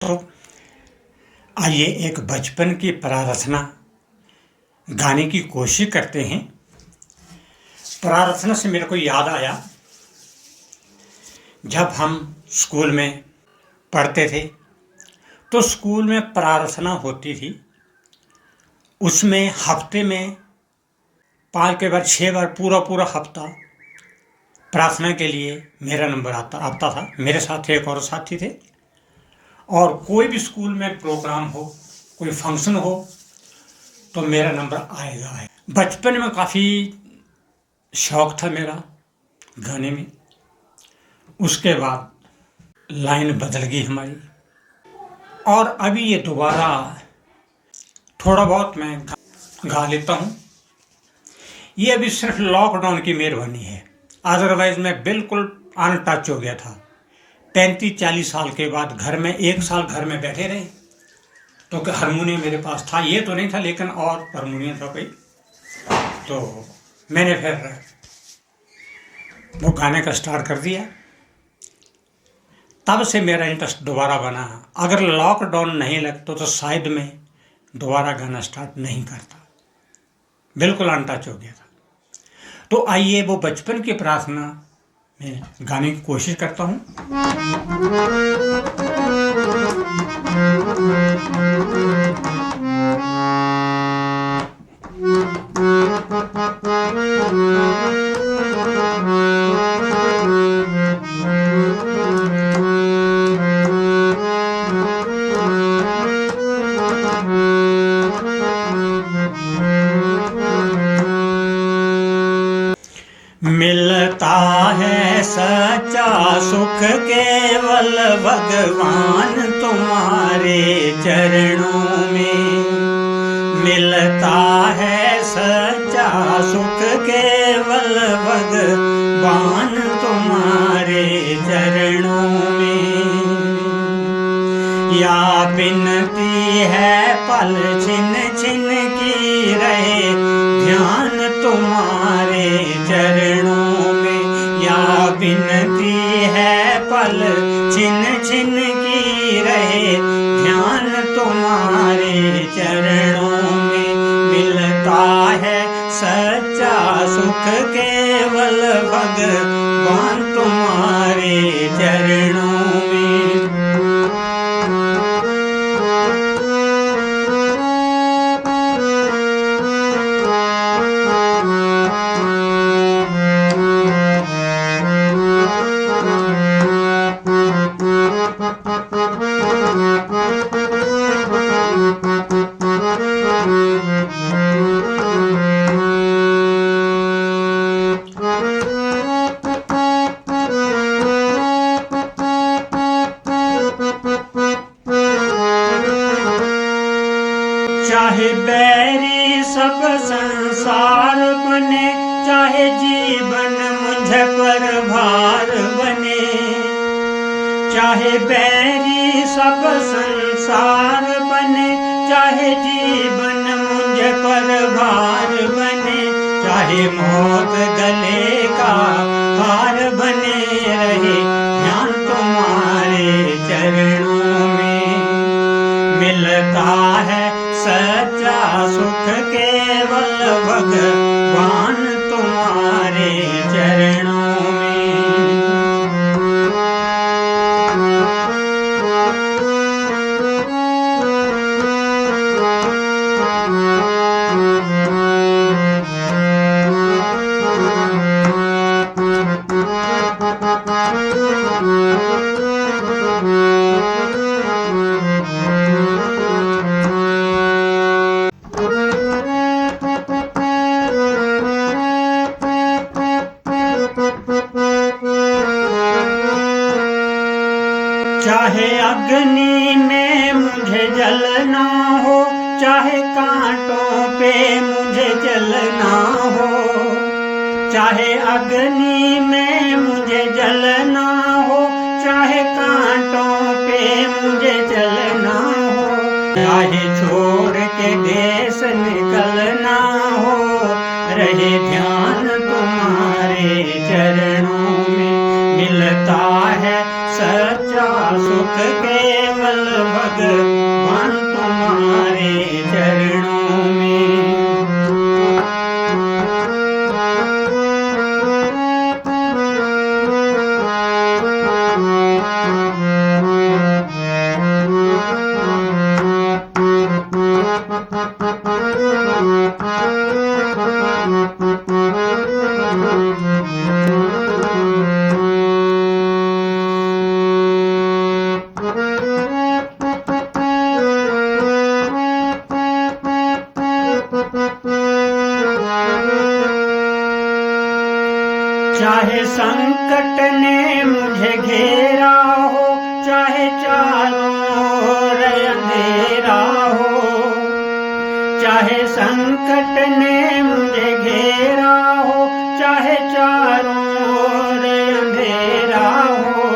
तो आइए एक बचपन की प्रार्थना गाने की कोशिश करते हैं। प्रार्थना से मेरे को याद आया, जब हम स्कूल में पढ़ते थे तो स्कूल में प्रार्थना होती थी। उसमें हफ्ते में 5 के बाद 6 बार पूरा हफ्ता प्रार्थना के लिए मेरा नंबर आता था। मेरे साथ एक और साथी थे, और कोई भी स्कूल में प्रोग्राम हो, कोई फंक्शन हो, तो मेरा नंबर आएगा। बचपन में काफ़ी शौक था मेरा गाने में। उसके बाद लाइन बदल गई हमारी, और अभी ये दोबारा थोड़ा बहुत मैं गा लेता हूँ। ये अभी सिर्फ लॉकडाउन की मेहरबानी है, अदरवाइज मैं बिल्कुल अनटच हो गया था। 35-40 साल के बाद घर में 1 साल घर में बैठे रहे, तो हारमोनियम मेरे पास था, ये तो नहीं था लेकिन और हारमोनियम था कोई, तो मैंने फिर वो गाने का स्टार्ट कर दिया। तब से मेरा इंटरेस्ट दोबारा बना। अगर लॉकडाउन नहीं लगता तो शायद मैं दोबारा गाना स्टार्ट नहीं करता, बिल्कुल अनटच हो गया था। तो आइए वो बचपन की प्रार्थना में गाने की कोशिश करता हूँ। मिलता है सच्चा सुख केवल भगवान तुम्हारे चरणों में। मिलता है सच्चा सुख केवल भगवान तुम्हारे चरणों में। या बिनती है पल छिन छिन की रहे ध्यान तुम्हारे चरणों में। या बिनती है पल छिन छिन की रहे ध्यान तुम्हारे चरणों में। मिलता है सच्चा सुख केवल भगवान तुम्हारे चरणों में। चाहे बैरी सब संसार बने, चाहे जीवन मुझ पर भार बने। चाहे बैरी सब संसार बने, चाहे जीवन मुझ पर भार बने। चाहे मौत गले का हार बने रहे ध्यान तुम्हारे चरणों में। मिलता है सच्चा सुख केवल भगवान तुम्हारे चरणों में। चाहे अग्नि में मुझे जलना हो, चाहे कांटों पे मुझे जलना हो। चाहे अग्नि में मुझे जलना हो, चाहे कांटों पे मुझे जलना हो। चाहे छोड़ के देश निकलना हो, रहे ध्यान तुम्हारे चरणों में। मिलता है सच्चा सुख केवल भगवान तुम्हारे चरणों में। चाहे संकट ने मुझे घेरा हो, चाहे चारों ओर अंधेरा हो, चाहे संकट ने मुझे घेरा हो, चाहे चारों ओर अंधेरा हो,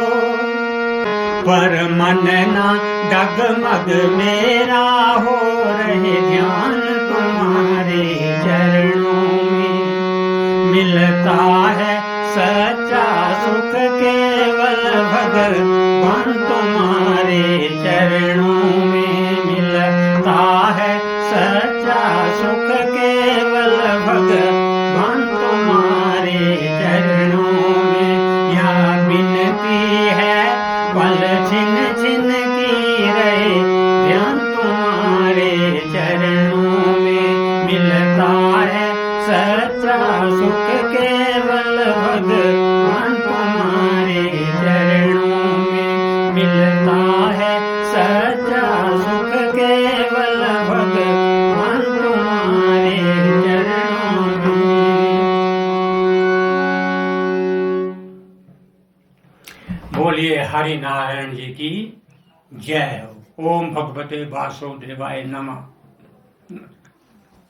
पर मन ना डगमग मेरा हो, रहे ध्यान तुम्हारे चरणों में। मिलता है सच्चा सुख केवल भगवान तुम्हारे चरणों में। मिलता है सच्चा सुख केवल भगवान तुम्हारे चरणों में। यह विनती है पल छिन छिन की रहे ध्यान तुम्हारे चरणों में। मिलता है सच्चा सुख केवल भगवान तुम्हारे चरणों में। मिलता है सच्चा सुख केवल भगवान तुम्हारे चरणों में। बोलिए हरि नारायण जी की जय। ओम भगवते वासुदेवाय नमः।